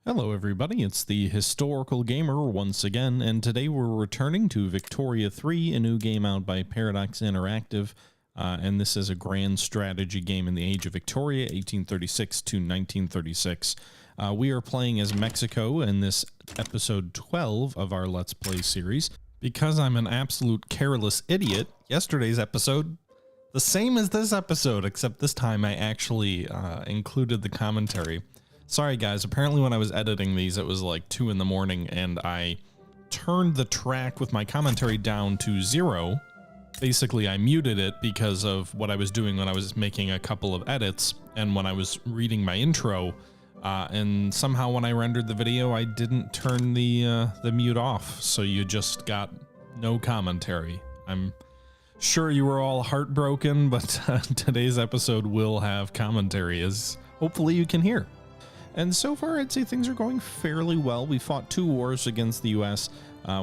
Hello everybody, it's the Historical Gamer once again, and today we're returning to Victoria 3, a new game out by Paradox Interactive, and this is a grand strategy game in the age of Victoria, 1836 to 1936. We are playing as Mexico in this episode 12 of our Let's Play series. Because I'm an absolute careless idiot, yesterday's episode, the same as this episode, except this time I actually included the commentary. Sorry guys, apparently when I was editing these it was like 2 in the morning and I turned the track with my commentary down to 0. Basically I muted it because of what I was doing when I was making a couple of edits and when I was reading my intro, and somehow when I rendered the video I didn't turn the mute off, so you just got no commentary. I'm sure you were all heartbroken, but today's episode will have commentary, as hopefully you can hear. And so far, I'd say things are going fairly well. We fought 2 wars against the U.S.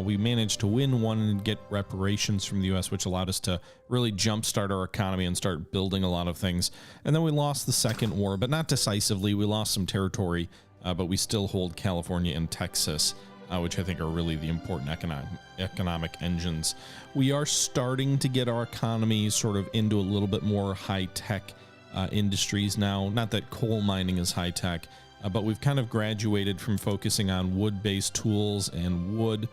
We managed to win one and get reparations from the U.S., which allowed us to really jumpstart our economy and start building a lot of things. And then we lost the second war, but not decisively. We lost some territory, but we still hold California and Texas, which I think are really the important economic engines. We are starting to get our economy sort of into a little bit more high-tech industries now. Not that coal mining is high-tech, but we've kind of graduated from focusing on wood-based tools and wood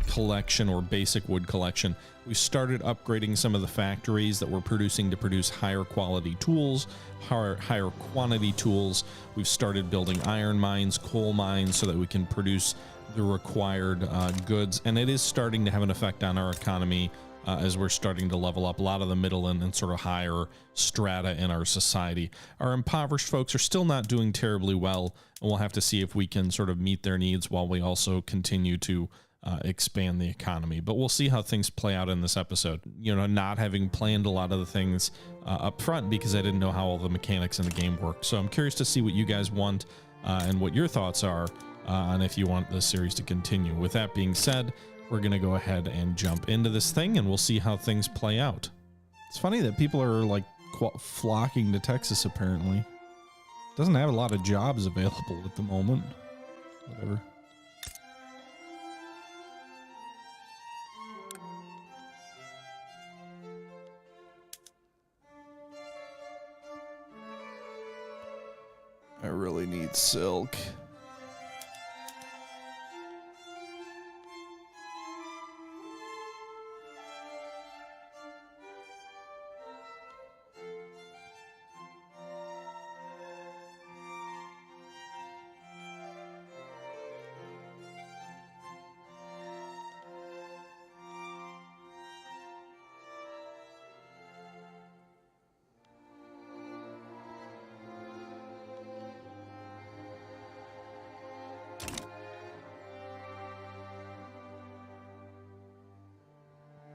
collection or basic wood collection. We started upgrading some of the factories that we're producing to produce higher quality tools, higher quantity tools. We've started building iron mines, coal mines, so that we can produce the required goods, and it is starting to have an effect on our economy as we're starting to level up a lot of the middle and sort of higher strata in our society. Our impoverished folks are still not doing terribly well, and we'll have to see if we can sort of meet their needs while we also continue to expand the economy. But we'll see how things play out in this episode. You know, not having planned a lot of the things up front because I didn't know how all the mechanics in the game worked. So I'm curious to see what you guys want and what your thoughts are on if you want this series to continue. With that being said, we're going to go ahead and jump into this thing and we'll see how things play out. It's funny that people are like flocking to Texas apparently. Doesn't have a lot of jobs available at the moment. Whatever. I really need silk.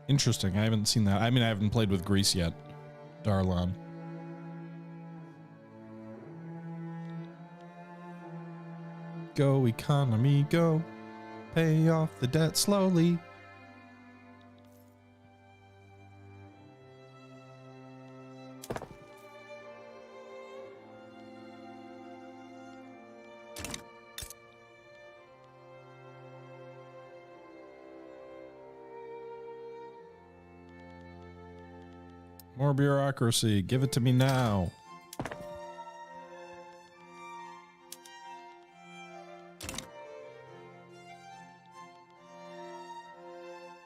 Interesting. I haven't seen that. I mean, I haven't played with Greece yet. Darlon. Go economy, go. Pay off the debt slowly. More bureaucracy. Give it to me now.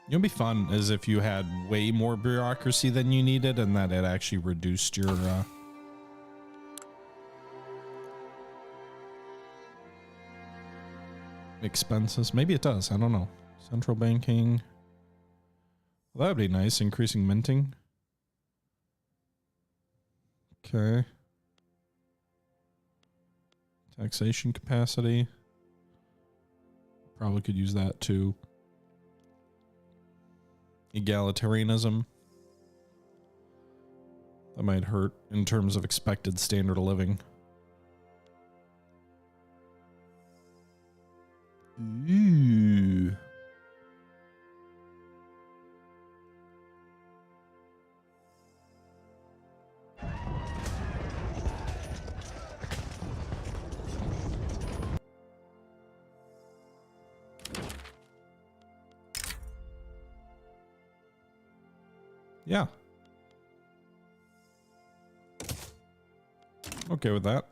It would be fun as if you had way more bureaucracy than you needed and that it actually reduced your expenses. Maybe it does. I don't know. Central banking. Well, that would be nice. Increasing minting. Okay. Taxation capacity. Probably could use that too. Egalitarianism. That might hurt in terms of expected standard of living. Ooh. Yeah. Okay with that.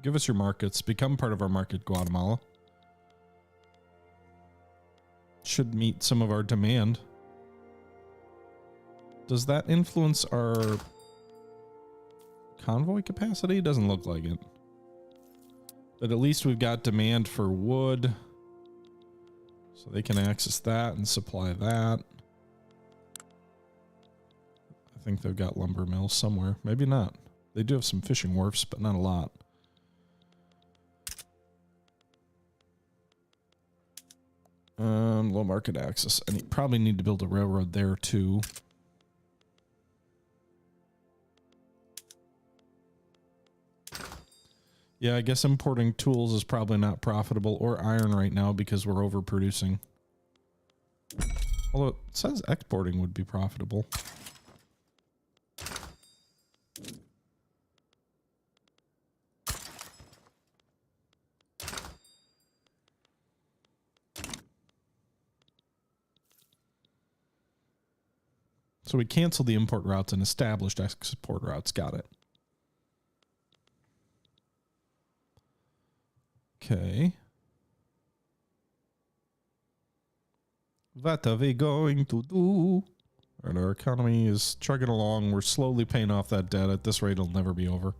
Give us your markets. Become part of our market, Guatemala. Should meet some of our demand. Does that influence our convoy capacity? Doesn't look like it. But at least we've got demand for wood. So they can access that and supply that. I think they've got lumber mills somewhere. Maybe not. They do have some fishing wharfs, but not a lot. Low market access. I probably need to build a railroad there too. Yeah, I guess importing tools is probably not profitable, or iron right now because we're overproducing. Although it says exporting would be profitable. So we canceled the import routes and established export routes. Got it. Okay. What are we going to do? All right, our economy is chugging along. We're slowly paying off that debt. At this rate, it'll never be over.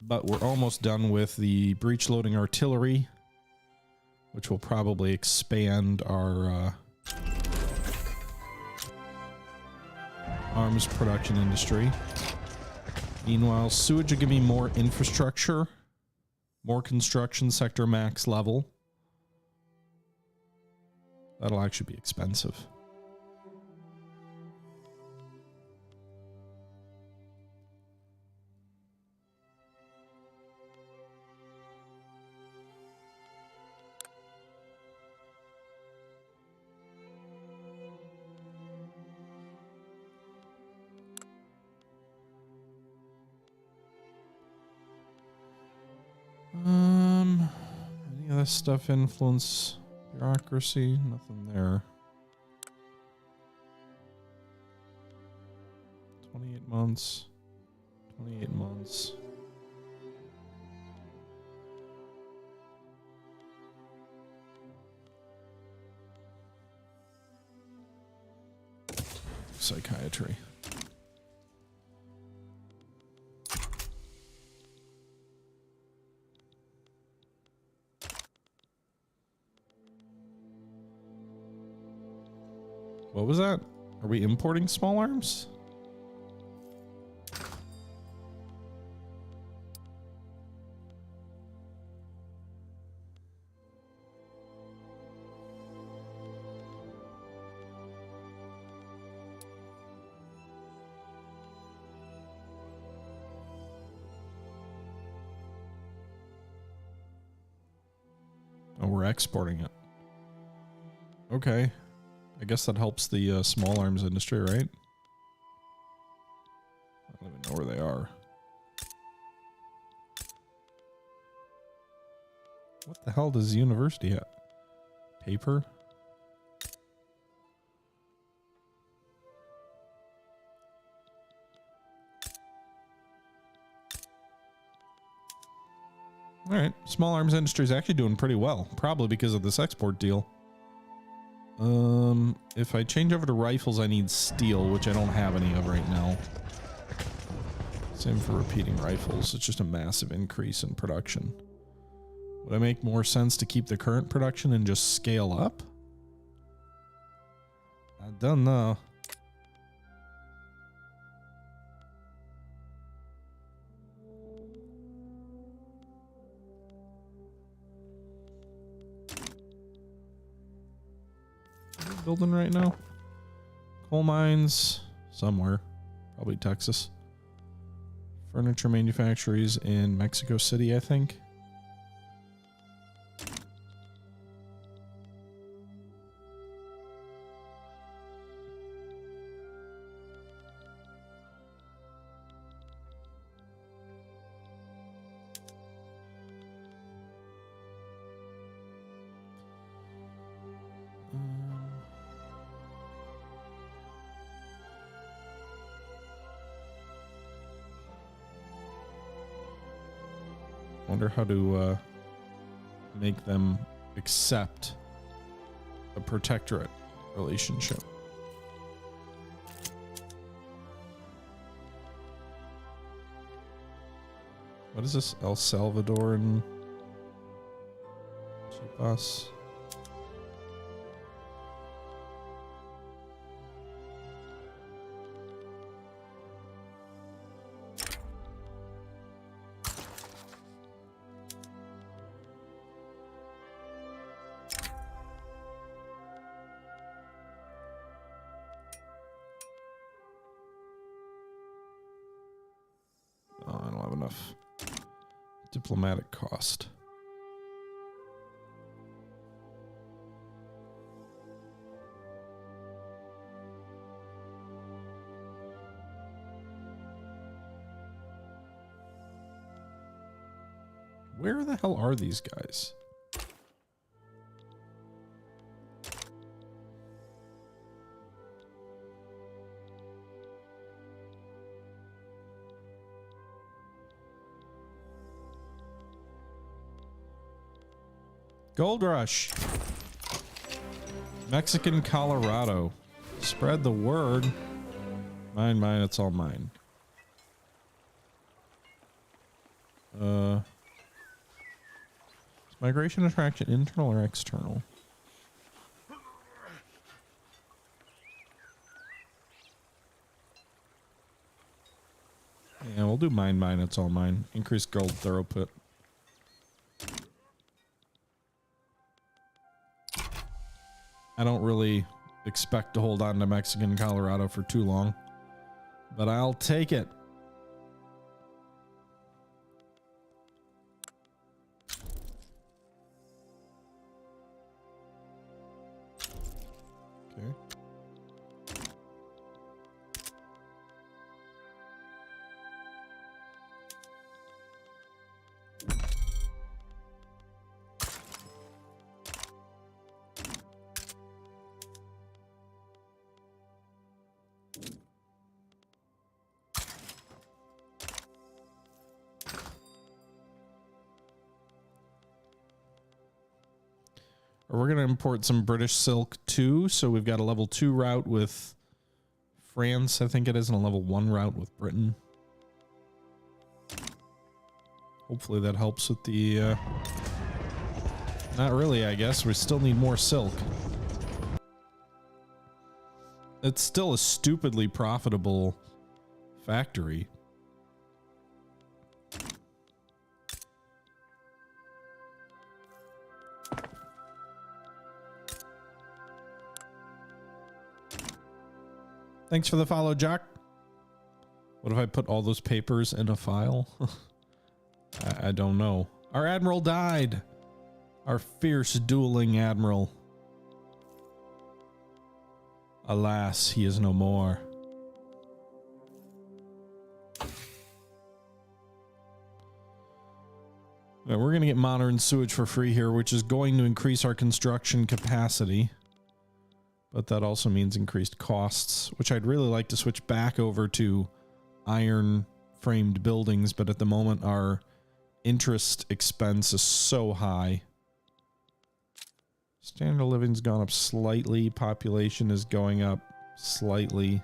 But we're almost done with the breech loading artillery, which will probably expand our arms production industry. Meanwhile, sewage will give me more infrastructure, more construction sector max level. That'll actually be expensive. Any of this stuff influence bureaucracy? Nothing there. 28 months. 28 months. Psychiatry. What was that? Are we importing small arms? Oh, we're exporting it. Okay. I guess that helps the small arms industry, right? I don't even know where they are. What the hell does the university have? Paper? All right, small arms industry is actually doing pretty well, probably because of this export deal. If I change over to rifles, I need steel, which I don't have any of right now. Same for repeating rifles. It's just a massive increase in production. Would it make more sense to keep the current production and just scale up? I don't know. Building right now? Coal mines somewhere, probably Texas. Furniture manufacturers in Mexico City, I think. Wonder how to make them accept a protectorate relationship. What is this? El Salvador and Chiapas? Oh, I don't have enough diplomatic cost. Where the hell are these guys? Gold Rush. Mexican Colorado. Spread the word. Mine, it's all mine. Is migration attraction internal or external? Yeah, we'll do mine, it's all mine. Increase gold throughput. I don't really expect to hold on to Mexican Colorado for too long, but I'll take it. Okay. We're going to import some British silk too. So we've got a level 2 route with France, I think it is, and a level 1 route with Britain. Hopefully that helps with the... Not really, I guess. We still need more silk. It's still a stupidly profitable factory. Thanks for the follow, Jack. What if I put all those papers in a file? I don't know. Our admiral died. Our fierce dueling admiral. Alas, he is no more. Right, we're going to get modern sewage for free here, which is going to increase our construction capacity. But that also means increased costs, which I'd really like to switch back over to iron framed buildings. But at the moment, our interest expense is so high. Standard of living's gone up slightly. Population is going up slightly.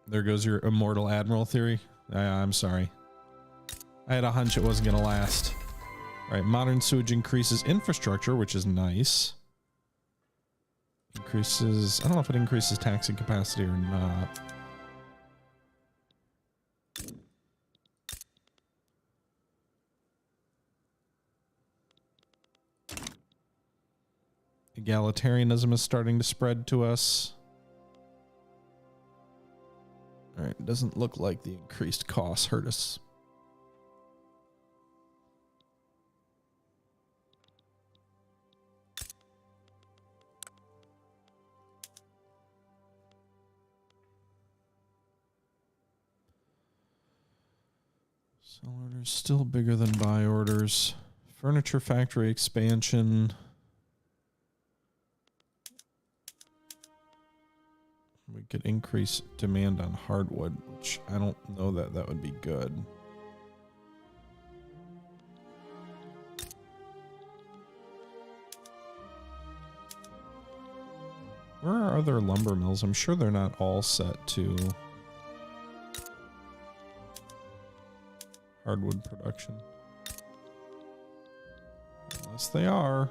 There goes your immortal admiral theory. I'm sorry. I had a hunch it wasn't going to last. All right, modern sewage increases infrastructure, which is nice. Increases... I don't know if it increases taxing capacity or not. Egalitarianism is starting to spread to us. All right, it doesn't look like the increased costs hurt us. Sell orders still bigger than buy orders. Furniture factory expansion. We could increase demand on hardwood, which I don't know that that would be good. Where are other lumber mills? I'm sure they're not all set to hardwood production. Unless they are.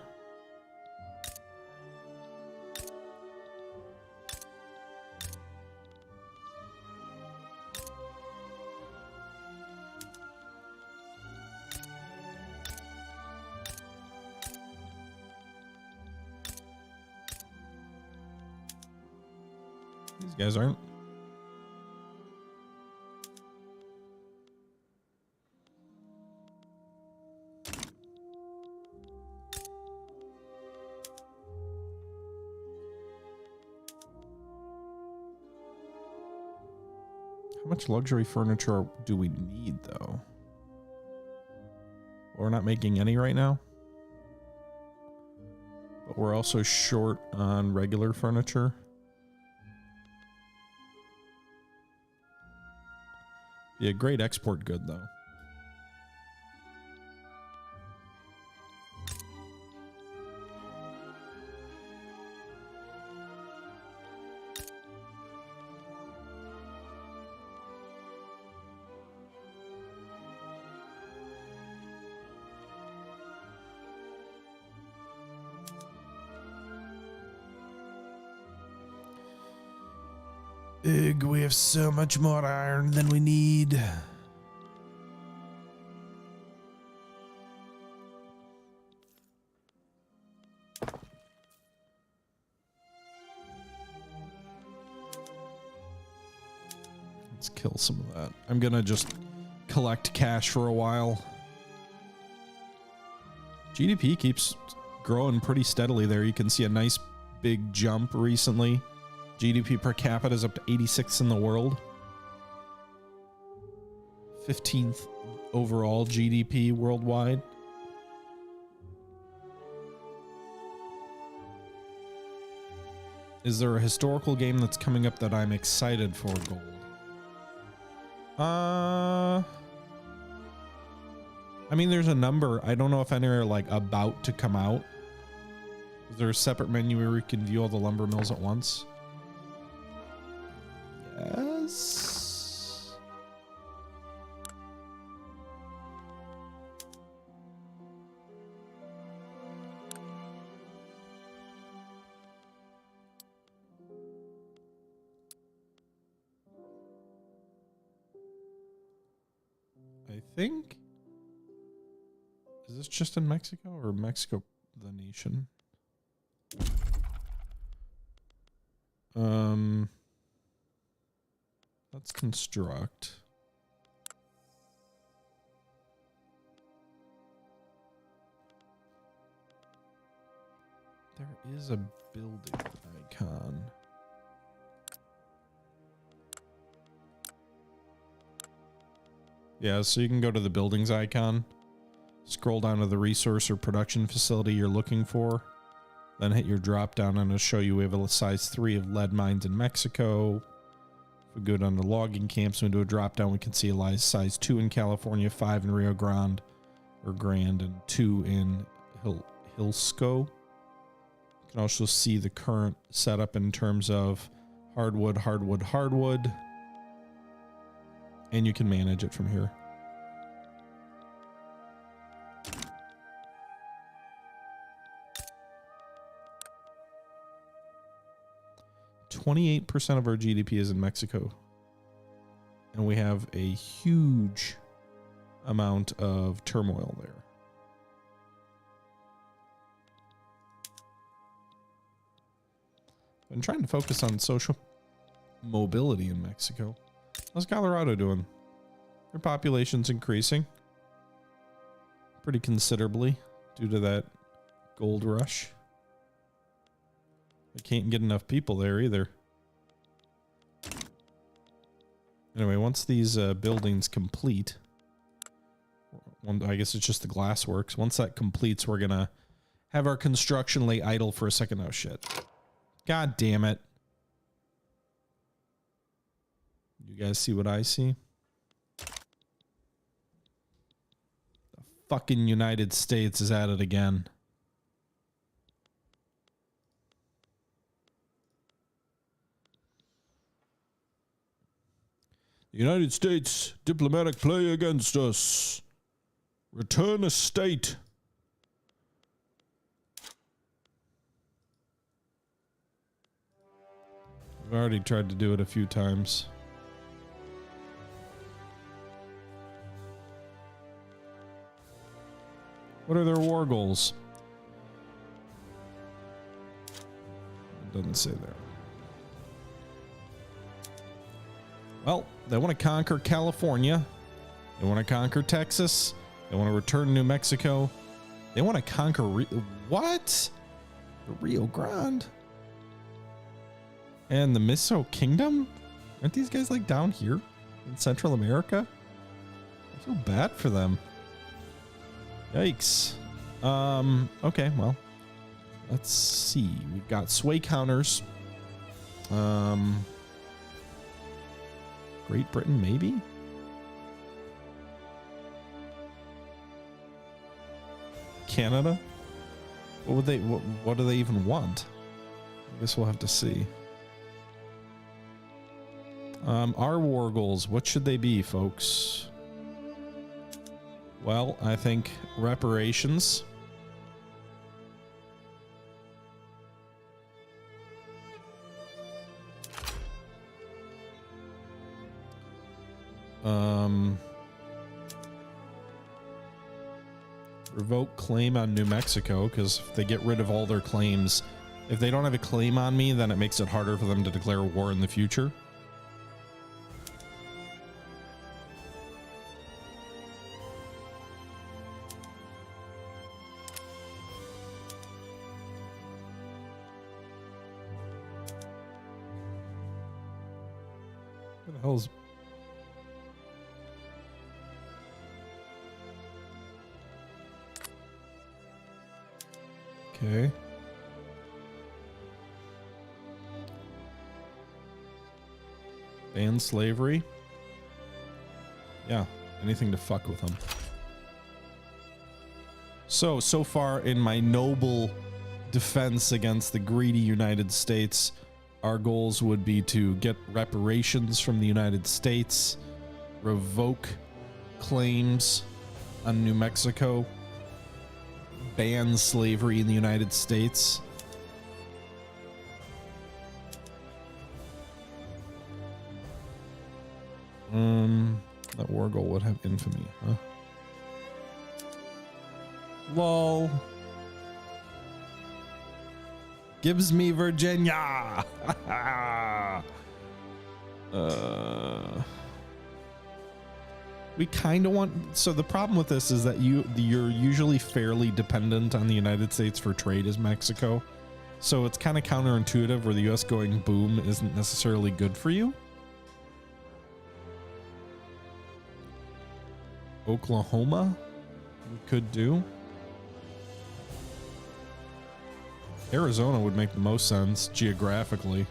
These guys aren't. How much luxury furniture do we need, though? We're not making any right now. But we're also short on regular furniture. Be a great export good, though. Ugh, we have so much more iron than we need. Let's kill some of that. I'm gonna just collect cash for a while. GDP keeps growing pretty steadily there. You can see a nice big jump recently. GDP per capita is up to 86th in the world. 15th overall GDP worldwide. Is there a historical game that's coming up that I'm excited for, Gold? I mean, there's a number. I don't know if any are like about to come out. Is there a separate menu where we can view all the lumber mills at once? Yes. I think. Is this just in Mexico or Mexico the nation? Let's construct. There is a building icon. Yeah, so you can go to the buildings icon, scroll down to the resource or production facility you're looking for, then hit your drop down and it'll show you we have a size 3 of lead mines in Mexico. If we go down to logging camps and we do a drop down, we can see a size 2 in California, 5 in Rio Grande or Grand, and 2 in Jalisco. You can also see the current setup in terms of hardwood, hardwood, hardwood, and you can manage it from here. %28% of our GDP is in Mexico, and we have a huge amount of turmoil there. I'm trying to focus on social mobility in Mexico. How's Colorado doing? Their population's increasing pretty considerably due to that gold rush. I can't get enough people there either. Anyway, once these buildings complete, I guess it's just the glass works. Once that completes, we're gonna have our construction lay idle for a second. Oh shit. God damn it. You guys see what I see? The fucking United States is at it again. The United States diplomatic play against us. Return a state. I've already tried to do it a few times. What are their war goals? It doesn't say there. Well, they want to conquer California. They want to conquer Texas. They want to return New Mexico. They want to conquer what? The Rio Grande? And the Miso Kingdom? Aren't these guys like down here in Central America? I feel bad for them. Yikes. Okay, well, let's see. We've got sway counters. Great Britain, maybe? Canada? What would they, what do they even want? I guess we'll have to see. Our war goals, what should they be, folks? Well, I think reparations. Revoke claim on New Mexico, because if they get rid of all their claims, if they don't have a claim on me, then it makes it harder for them to declare war in the future. What the hell's... Okay. Ban slavery. Yeah, anything to fuck with them. So far in my noble defense against the greedy United States, our goals would be to get reparations from the United States, revoke claims on New Mexico, ban slavery in the United States. That war goal would have infamy, huh? Lol. Gives me Virginia. We kind of want, so the problem with this is that you're usually fairly dependent on the United States for trade as Mexico. So it's kind of counterintuitive where the US going boom isn't necessarily good for you. Oklahoma we could do. Arizona would make the most sense geographically.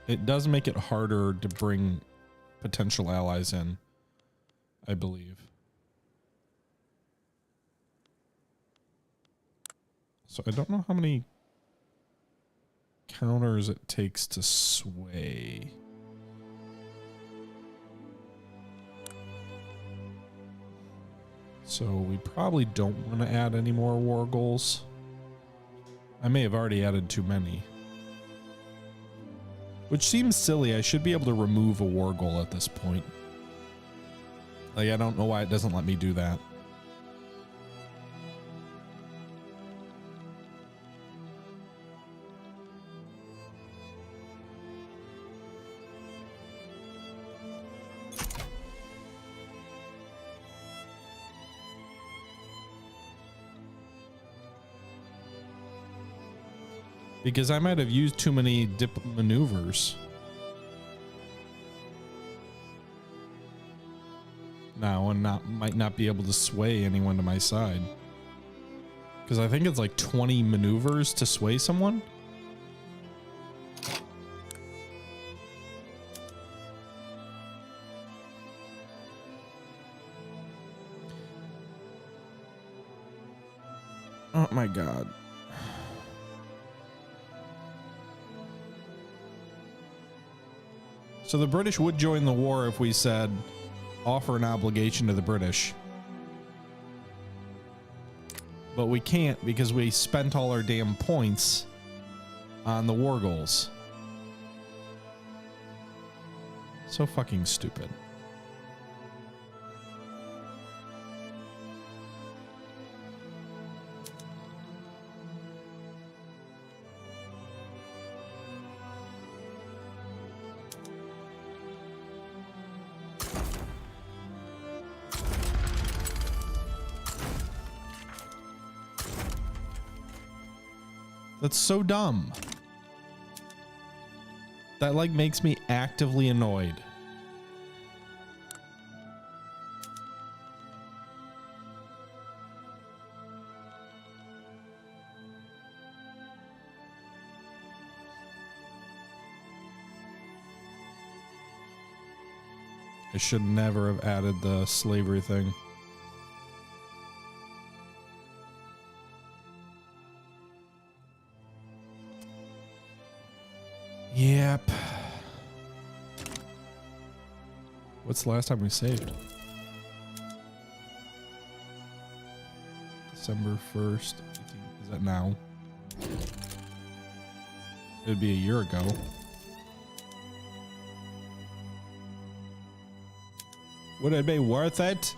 It does make it harder to bring potential allies in, I believe. So I don't know how many counters it takes to sway. So we probably don't want to add any more war goals. I may have already added too many. Which seems silly. I should be able to remove a war goal at this point. Like, I don't know why it doesn't let me do that. Because I might have used too many dip maneuvers. Now and might not be able to sway anyone to my side. Because I think it's like 20 maneuvers to sway someone. Oh my God. So the British would join the war if we said offer an obligation to the British. But we can't because we spent all our damn points on the war goals. So fucking stupid. That's so dumb. That like makes me actively annoyed. I should never have added the slavery thing. Yep. What's the last time we saved? December 1st. Is that now? It'd be a year ago. Would it be worth it?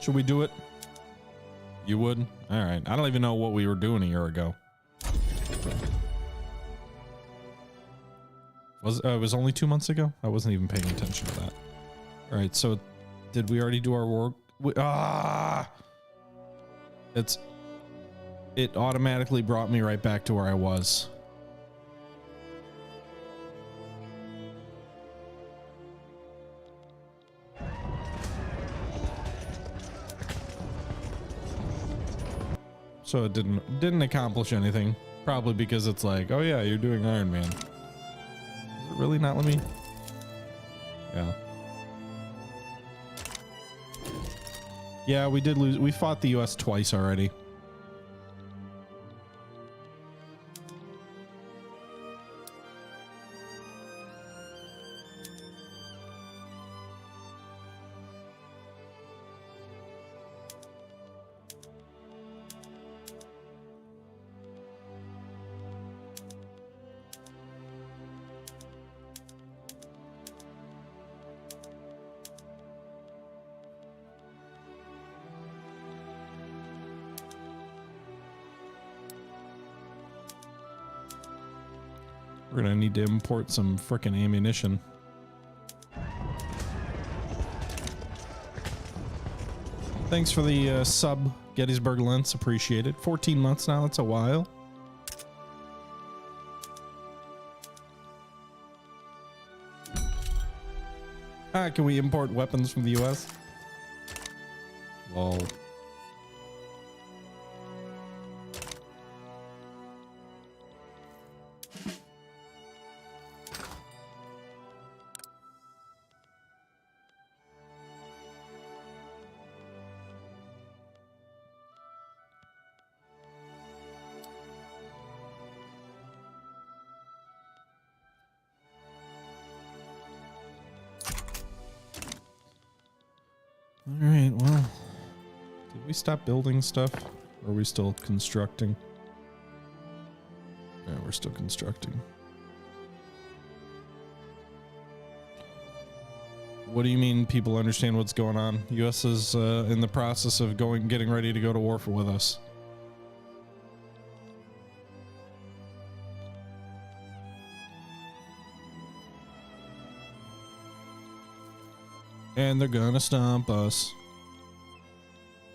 Should we do it? You would? All right. I don't even know what we were doing a year ago. It was only 2 months ago? I wasn't even paying attention to that. All right. So did we already do our work? It automatically brought me right back to where I was. So it didn't accomplish anything. Probably because it's like, oh yeah, you're doing Iron Man. Does it really not let me? Yeah. Yeah, we did lose. We fought the US twice already. We're gonna need to import some frickin' ammunition. Thanks for the sub, Gettysburg Lens. Appreciate it. 14 months now. That's a while. Can we import weapons from the US? Lol. All right, well, did we stop building stuff? Or are we still constructing? Yeah, we're still constructing. What do you mean people understand what's going on? US is in the process of getting ready to go to war with us. And they're gonna stomp us.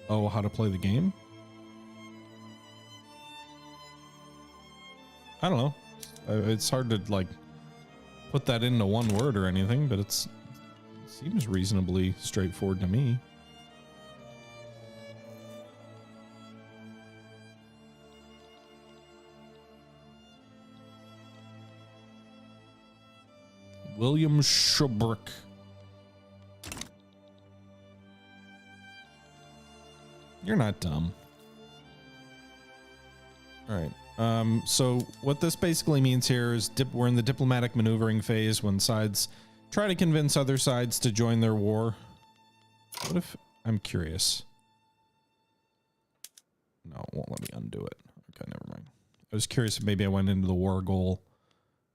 Oh, how to play the game? I don't know. It's hard to like put that into one word or anything, but it seems reasonably straightforward to me. William Shubrick. You're not dumb. All right. So what this basically means here is we're in the diplomatic maneuvering phase when sides try to convince other sides to join their war. What if I'm curious? No, it won't let me undo it. Okay, never mind. I was curious if maybe I went into the war goal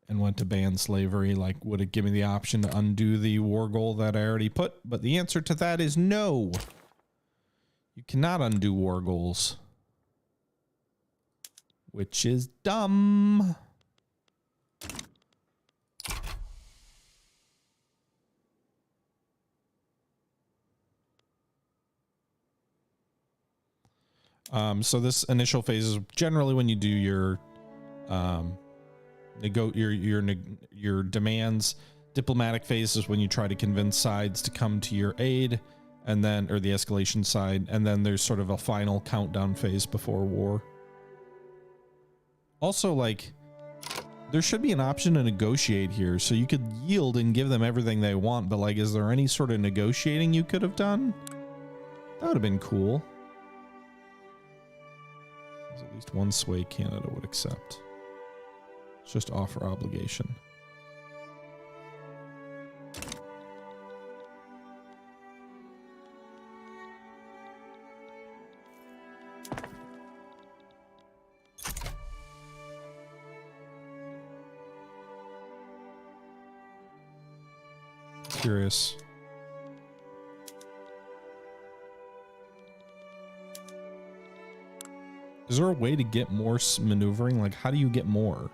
and went to ban slavery. Like, would it give me the option to undo the war goal that I already put? But the answer to that is no. You cannot undo war goals. Which is dumb. So this initial phase is generally when you do your your demands. Diplomatic phase is when you try to convince sides to come to your aid, and then, or the escalation side, and then there's sort of a final countdown phase before war. Also, like, there should be an option to negotiate here, so you could yield and give them everything they want, but like, is there any sort of negotiating you could have done? That would have been cool. There's at least one sway Canada would accept. It's just offer obligation. Curious. Is there a way to get more maneuvering? Like, how do you get more?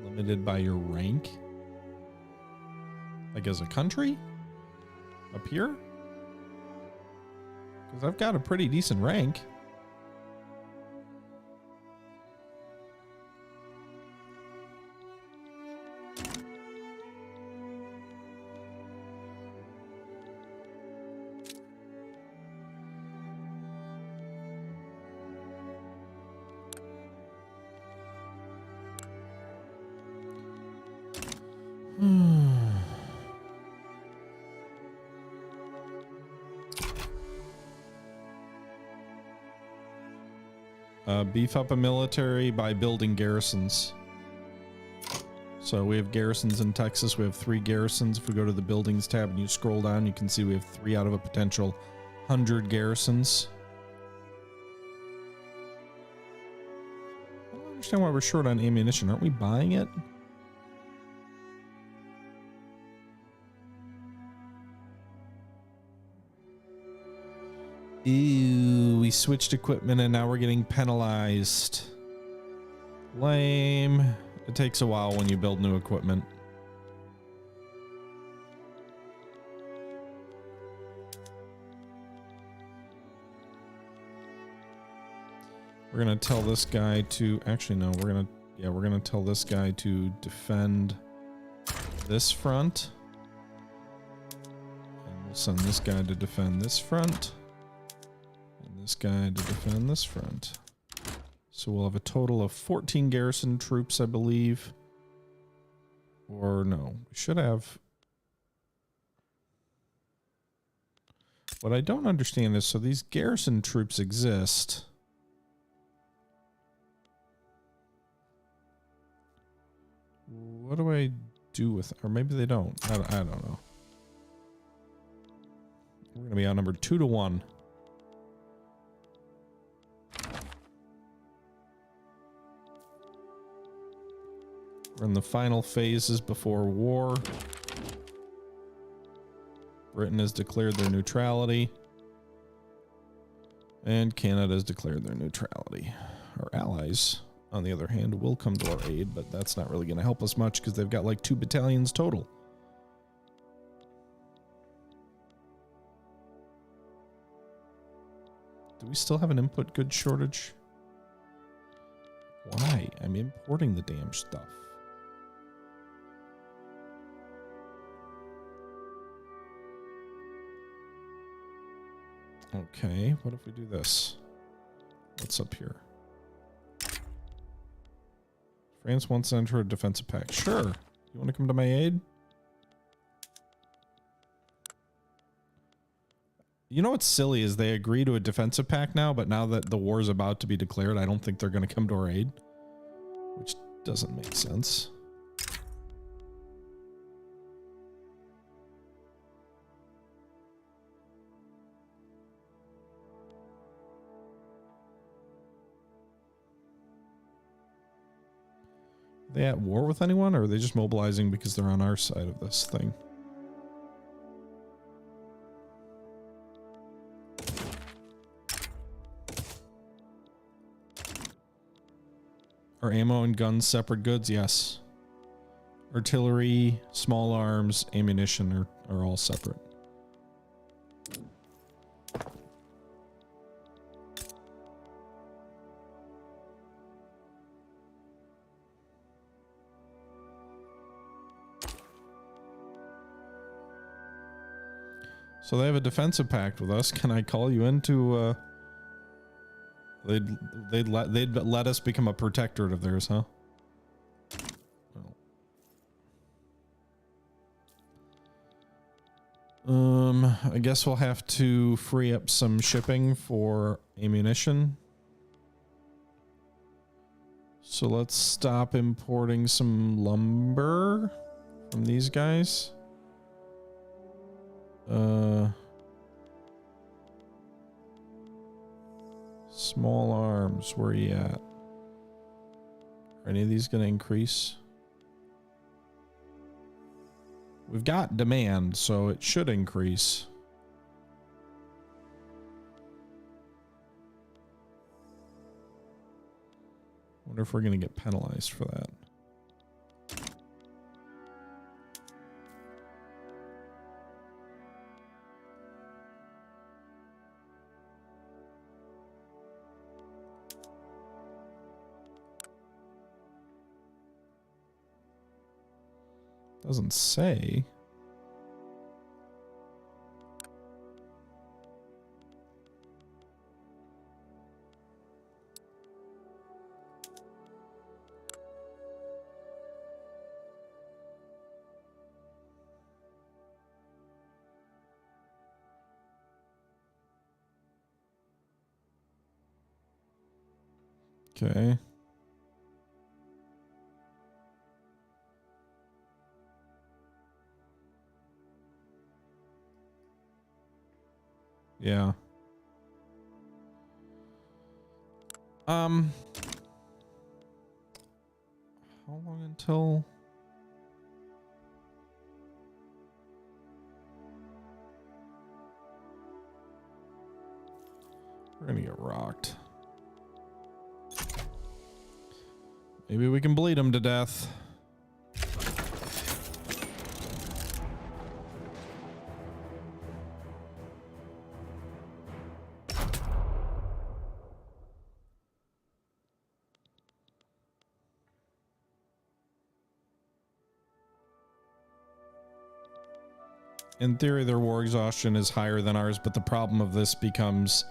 Limited by your rank? Like as a country? Up here? Because I've got a pretty decent rank. Beef up a military by building garrisons. So we have garrisons in Texas. We have 3 garrisons. If we go to the buildings tab and you scroll down, you can see we have 3 out of a potential 100 garrisons. I don't understand why we're short on ammunition. Aren't we buying it? Ew, we switched equipment and now we're getting penalized. Lame. It takes a while when you build new equipment. We're gonna tell this guy to, actually no, we're gonna tell this guy to defend this front. And we'll send this guy to defend this front. This guy to defend this front. So we'll have a total of 14 garrison troops, I believe. Or no, we should have. What I don't understand is, so these garrison troops exist. What do I do with, or maybe they don't. I don't know. We're going to be outnumbered 2-1. We're in the final phases before war. Britain has declared their neutrality. And Canada has declared their neutrality. Our allies, on the other hand, will come to our aid, but that's not really going to help us much because they've got like 2 battalions total. Do we still have an input goods shortage? Why? I'm importing the damn stuff. Okay, what if we do this? What's up here? France wants to enter a defensive pact. Sure. You want to come to my aid? You know what's silly is they agree to a defensive pact now, but now that the war is about to be declared, I don't think they're going to come to our aid. Which doesn't make sense. Are they at war with anyone, or are they just mobilizing because they're on our side of this thing? Are ammo and guns separate goods? Yes. Artillery, small arms, ammunition are all separate. So they have a defensive pact with us. Can I call you into they'd let us become a protectorate of theirs, huh? I guess we'll have to free up some shipping for ammunition. So let's stop importing some lumber from these guys. Small arms, where are you at? Are any of these going to increase? We've got demand, so it should increase. Wonder if we're going to get penalized for that. Doesn't say. Okay. Yeah. How long until? We're gonna get rocked. Maybe we can bleed him to death. In theory, their war exhaustion is higher than ours, but the problem of this becomes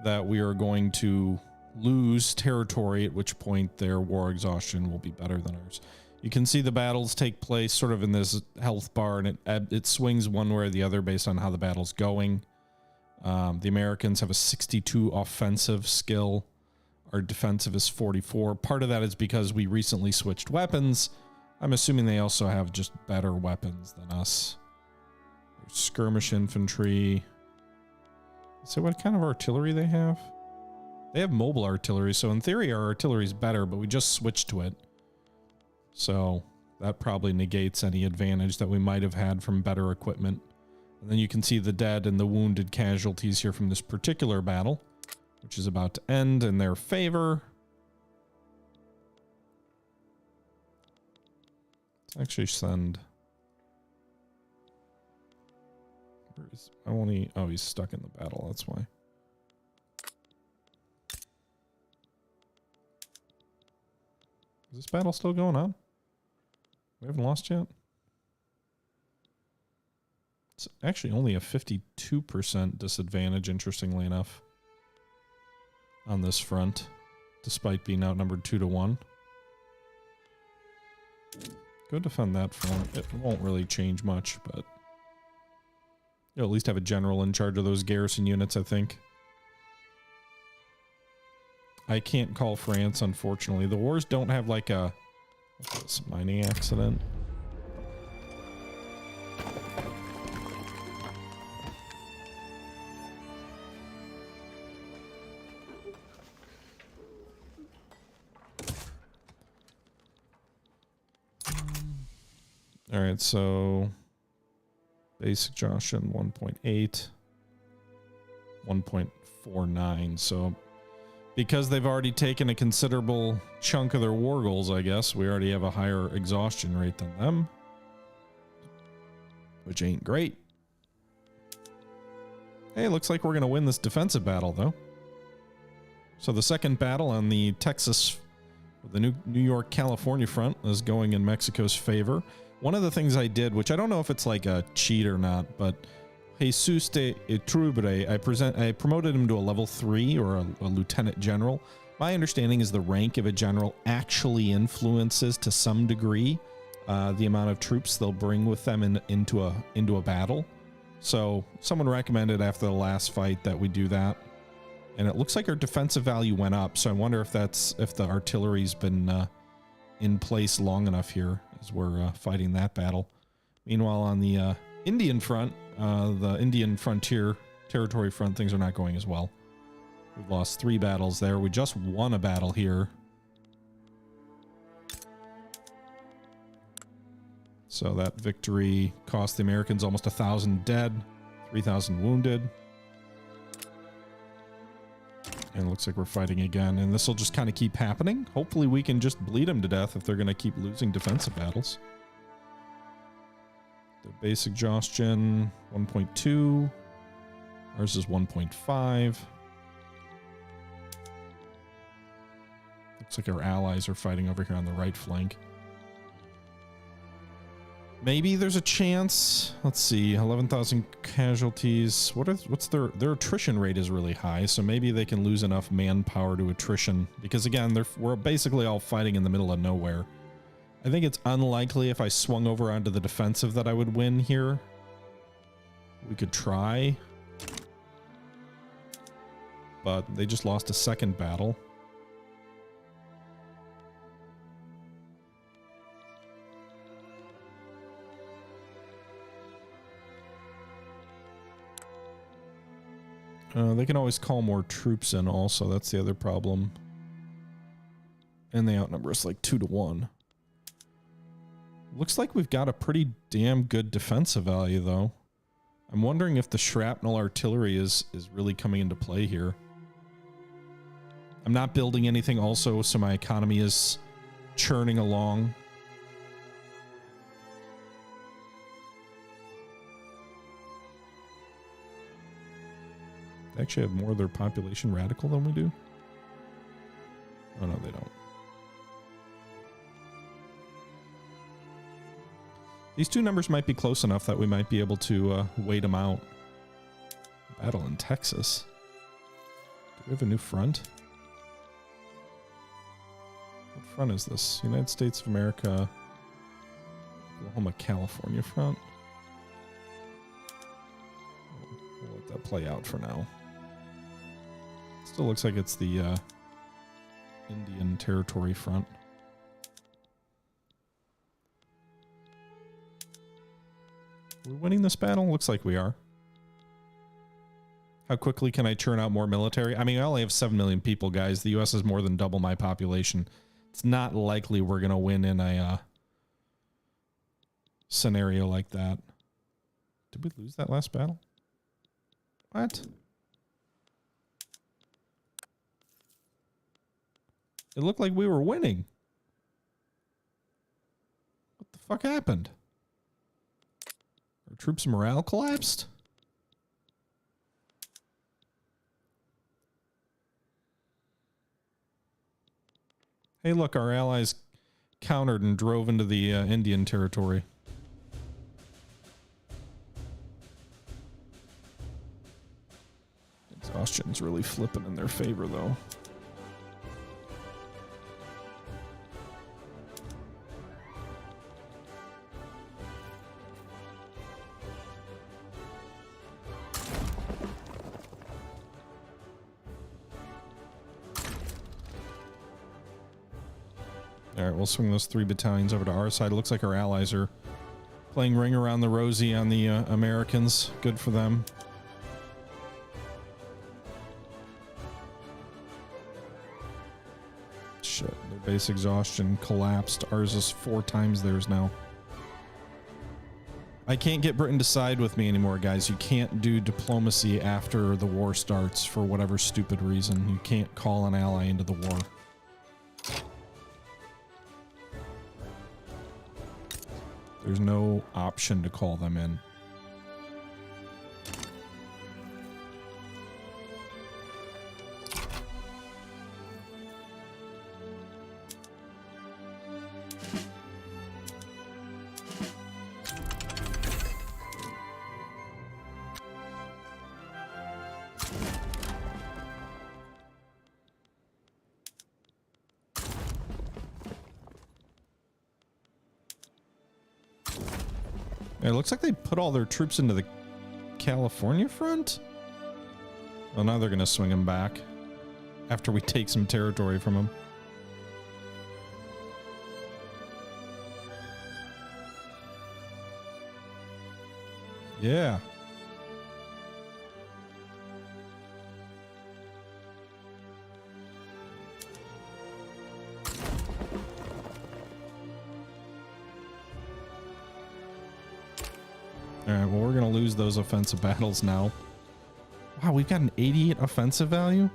that we are going to lose territory, at which point their war exhaustion will be better than ours. You can see the battles take place sort of in this health bar, and it swings one way or the other based on how the battle's going. The Americans have a 62 offensive skill. Our defensive is 44. Part of that is because we recently switched weapons. I'm assuming they also have just better weapons than us. Skirmish infantry. So what kind of artillery they have? They have mobile artillery, so in theory our artillery is better, but we just switched to it. So that probably negates any advantage that we might have had from better equipment. And then you can see the dead and the wounded casualties here from this particular battle, which is about to end in their favor. Actually send... Where is... I want to... Oh, he's stuck in the battle. That's why. Is this battle still going on? We haven't lost yet? It's actually only a 52% disadvantage, interestingly enough, on this front, despite being outnumbered 2-1. Go defend that front. It won't really change much, but you'll at least have a general in charge of those garrison units, I think. I can't call France, unfortunately. The wars don't have like a... What's this, mining accident? All right, so basic exhaustion 1.8, 1.49. So because they've already taken a considerable chunk of their war goals, I guess, we already have a higher exhaustion rate than them, which ain't great. Hey, looks like we're going to win this defensive battle, though. So the second battle on the Texas, the New York, California front is going in Mexico's favor. One of the things I did, which I don't know if it's like a cheat or not, but Jesus de Iturbide, I promoted him to a level 3 or a lieutenant general. My understanding is the rank of a general actually influences to some degree the amount of troops they'll bring with them into a battle. So someone recommended after the last fight that we do that, and it looks like our defensive value went up. So I wonder if the artillery's been in place long enough here as we're fighting that battle. Meanwhile, on the Indian front, the Indian frontier territory front, things are not going as well. We've lost 3 battles there. We just won a battle here. So that victory cost the Americans almost 1,000 dead, 3,000 wounded. And it looks like we're fighting again, and this will just kind of keep happening. Hopefully we can just bleed them to death if they're going to keep losing defensive battles. The base exhaustion 1.2. Ours is 1.5. Looks like our allies are fighting over here on the right flank. Maybe there's a chance. Let's see, 11,000 casualties. What's their attrition rate is really high, so maybe they can lose enough manpower to attrition, because again, we're basically all fighting in the middle of nowhere. I think it's unlikely if I swung over onto the defensive that I would win here. We could try, but they just lost a second battle. They can always call more troops in also. That's the other problem. And they outnumber us like 2-1. Looks like we've got a pretty damn good defensive value, though. I'm wondering if the shrapnel artillery is really coming into play here. I'm not building anything also, so my economy is churning along. They actually have more of their population radical than we do. Oh, no, they don't. These two numbers might be close enough that we might be able to wait them out. Battle in Texas. Do we have a new front? What front is this? United States of America, Oklahoma, California front. We'll let that play out for now. Still looks like it's the Indian Territory front. We're winning this battle? Looks like we are. How quickly can I churn out more military? I mean, I only have 7 million people, guys. The U.S. is more than double my population. It's not likely we're going to win in a scenario like that. Did we lose that last battle? What? It looked like we were winning. What the Fuck happened? Our troops' morale collapsed? Hey, look, our allies countered and drove into the Indian territory. Exhaustion's really flipping in their favor, though. Alright, we'll swing those 3 battalions over to our side. It looks like our allies are playing Ring Around the Rosie on the Americans. Good for them. Shit, their base exhaustion collapsed. Ours is 4 times theirs now. I can't get Britain to side with me anymore, guys. You can't do diplomacy after the war starts for whatever stupid reason. You can't call an ally into the war. There's no option to call them in. It looks like they put all their troops into the California front. Well, now they're going to swing them back after we take some territory from them. Yeah. Alright, well, we're going to lose those offensive battles now. Wow, we've got an 88 offensive value?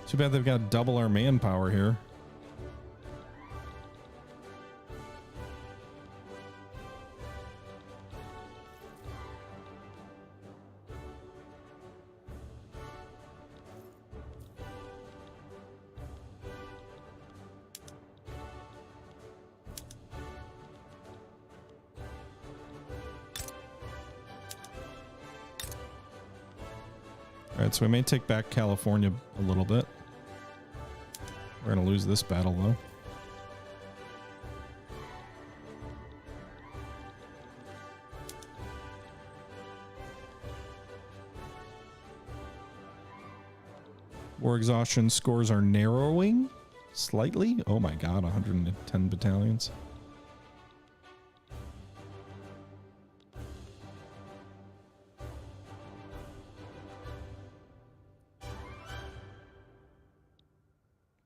Too bad they've got double our manpower here. Alright, so we may take back California a little bit. We're going to lose this battle, though. War exhaustion scores are narrowing slightly. Oh my god, 110 battalions.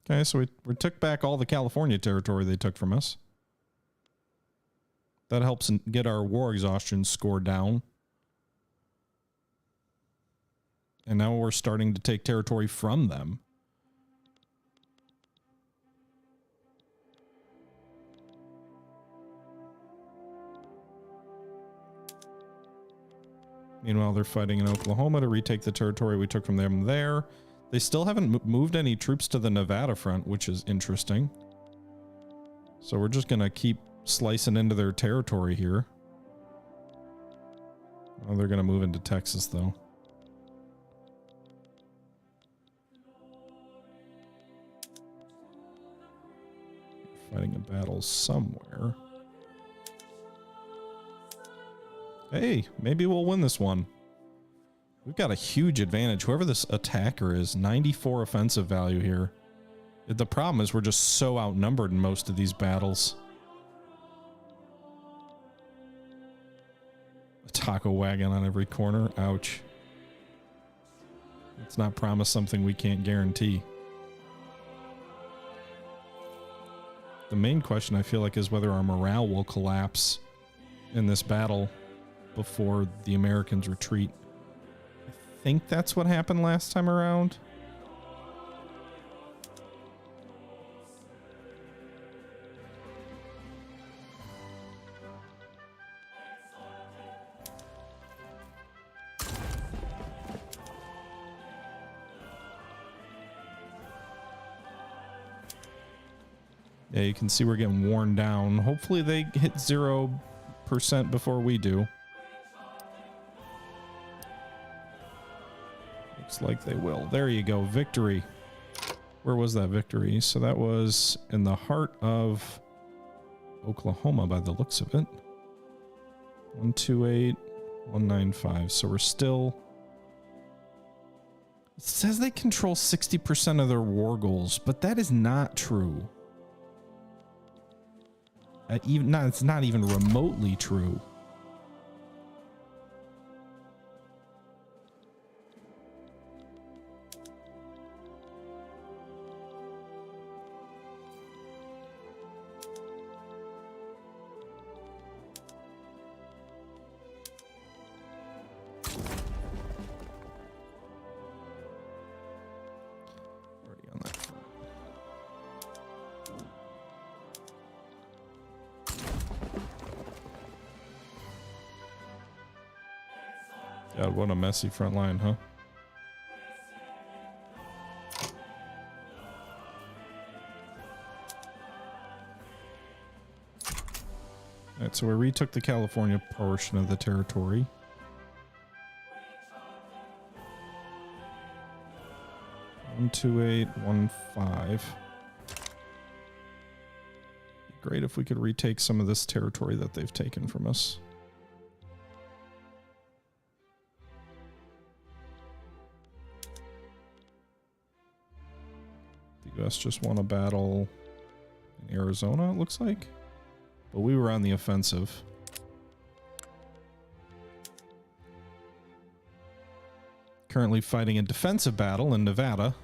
Okay, so we took back all the California territory they took from us. That helps get our war exhaustion score down. And now we're starting to take territory from them. Meanwhile, they're fighting in Oklahoma to retake the territory we took from them there. They still haven't moved any troops to the Nevada front, which is interesting. So we're just going to keep slicing into their territory here. Oh, they're going to move into Texas, though. Fighting a battle somewhere. Hey, maybe we'll win this one. We've got a huge advantage. Whoever this attacker is, 94 offensive value here. The problem is we're just so outnumbered in most of these battles. A taco wagon on every corner. Ouch. Let's not promise something we can't guarantee. The main question, I feel like, is whether our morale will collapse in this battle before the Americans retreat. I think that's what happened last time around. Yeah, you can see we're getting worn down. Hopefully they hit 0% before we do. Looks like they will. There you go. Victory. Where was that victory? So that was in the heart of Oklahoma by the looks of it. 128, 195. So we're still... It says they control 60% of their war goals, but that is not true. It's not even remotely true. God, what a messy front line, huh? Alright, so we retook the California portion of the territory. One, 2, 8, 1, 5. Great if we could retake some of this territory that they've taken from us. The US just won a battle in Arizona, it looks like. But we were on the offensive. Currently fighting a defensive battle in Nevada.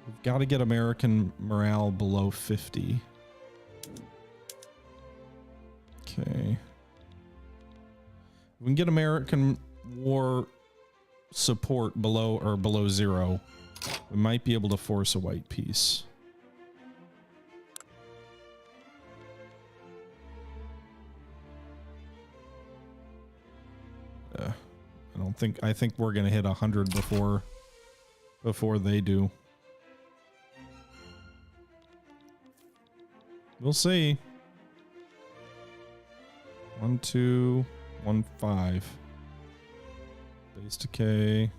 We've got to get American morale below 50. Okay. If we can get American war support below 0, we might be able to force a white peace. I think we're gonna hit 100 before they do. We'll see. 1, 2, 1, 5. Base decay.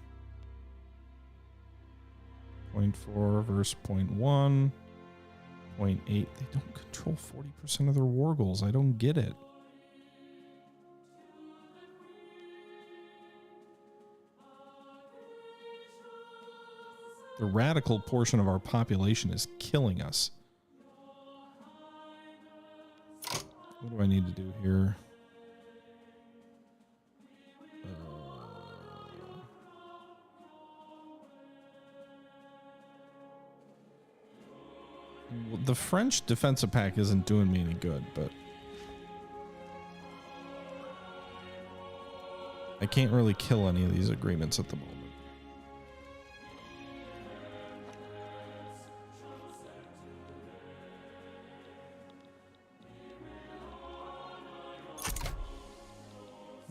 0.4 versus 0.1. 0.8. They don't control 40% of their war goals. I don't get it. The radical portion of our population is killing us. What do I need to do here? The French defensive pack isn't doing me any good, but I can't really kill any of these agreements at the moment.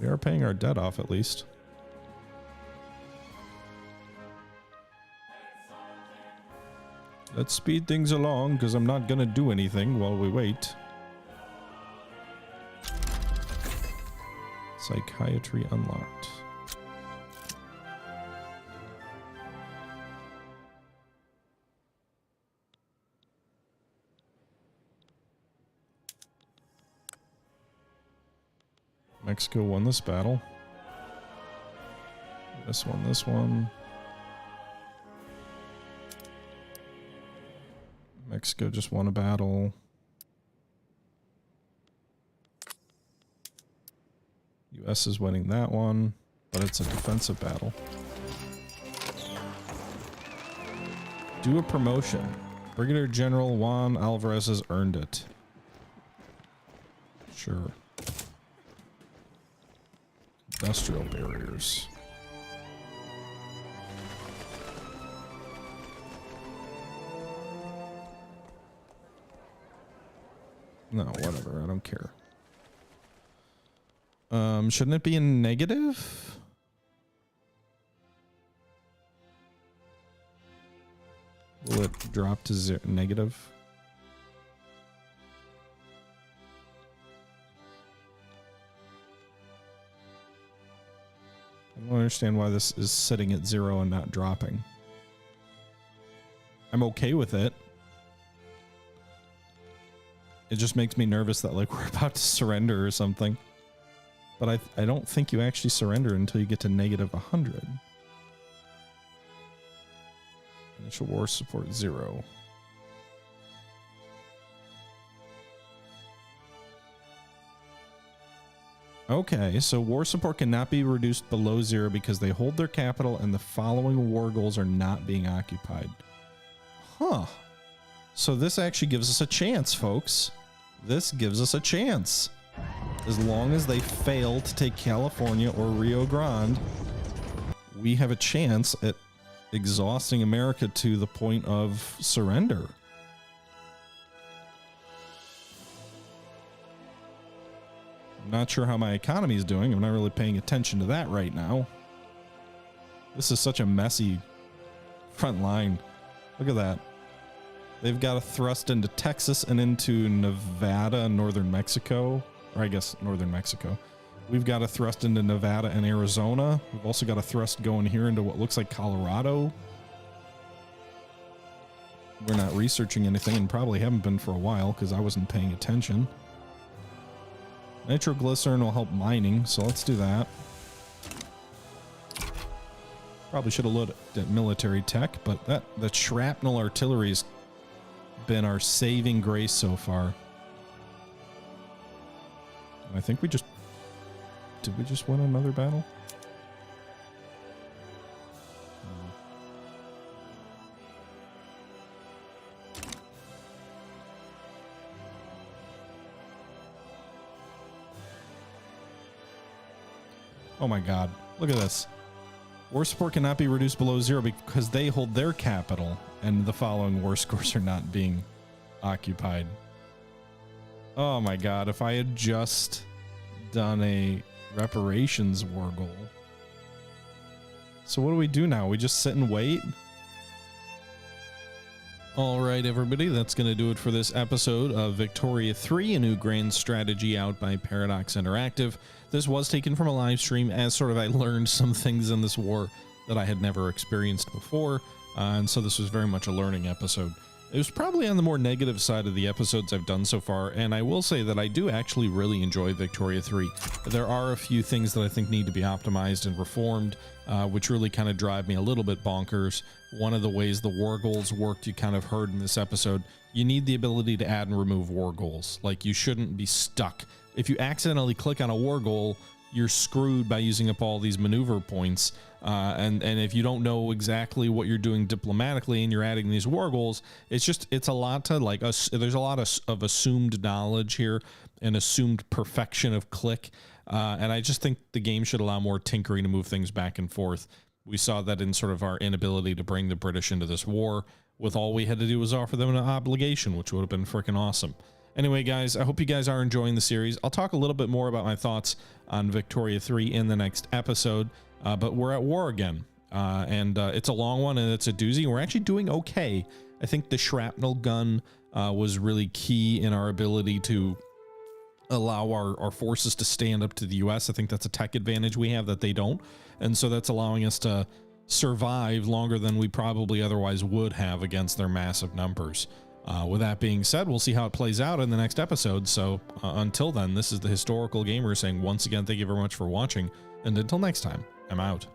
We are paying our debt off at least. Let's speed things along because I'm not going to do anything while we wait. Psychiatry unlocked. Mexico won this battle. This one. Mexico just won a battle. US is winning that one, but it's a defensive battle. Do a promotion. Brigadier General Juan Alvarez has earned it. Sure. Industrial barriers. No, whatever. I don't care. Shouldn't it be in negative? Will it drop to negative? I don't understand why this is sitting at 0 and not dropping. I'm okay with it. It just makes me nervous that like we're about to surrender or something. But I don't think you actually surrender until you get to negative 100. Initial war support 0. Okay, so war support cannot be reduced below 0 because they hold their capital and the following war goals are not being occupied. Huh. So this actually gives us a chance, folks. This gives us a chance. As long as they fail to take California or Rio Grande, we have a chance at exhausting America to the point of surrender. I'm not sure how my economy is doing. I'm not really paying attention to that right now. This is such a messy front line. Look at that. They've got a thrust into Texas and into Nevada and northern Mexico. Or I guess northern Mexico. We've got a thrust into Nevada and Arizona. We've also got a thrust going here into what looks like Colorado. We're not researching anything and probably haven't been for a while because I wasn't paying attention. Nitroglycerin will help mining, so let's do that. Probably should have looked at military tech, but that shrapnel artillery's been our saving grace so far. I think we just... Did we just win another battle? Oh my god. Look at this. War support cannot be reduced below 0 because they hold their capital and the following war scores are not being occupied. Oh my god, if I had just done a reparations war goal. So what do we do now? We just sit and wait? All right, everybody, that's going to do it for this episode of Victoria 3, a new grand strategy out by Paradox Interactive. This was taken from a live stream as sort of I learned some things in this war that I had never experienced before, and so this was very much a learning episode. It was probably on the more negative side of the episodes I've done so far, and I will say that I do actually really enjoy Victoria 3. There are a few things that I think need to be optimized and reformed, which really kind of drive me a little bit bonkers. One of the ways the war goals worked, you kind of heard in this episode, you need the ability to add and remove war goals. Like, you shouldn't be stuck. If you accidentally click on a war goal, you're screwed by using up all these maneuver points. And if you don't know exactly what you're doing diplomatically and you're adding these war goals, it's a lot to like us. There's a lot of assumed knowledge here and assumed perfection of click. And I just think the game should allow more tinkering to move things back and forth. We saw that in sort of our inability to bring the British into this war, with all we had to do was offer them an obligation, which would have been freaking awesome. Anyway, guys, I hope you guys are enjoying the series. I'll talk a little bit more about my thoughts on Victoria 3 in the next episode, but we're at war again, and it's a long one, and it's a doozy. We're actually doing okay. I think the shrapnel gun was really key in our ability to allow our forces to stand up to the U.S. I think that's a tech advantage we have that they don't, and so that's allowing us to survive longer than we probably otherwise would have against their massive numbers. With that being said, we'll see how it plays out in the next episode. So until then, this is the Historical Gamer saying once again, thank you very much for watching. And until next time, I'm out.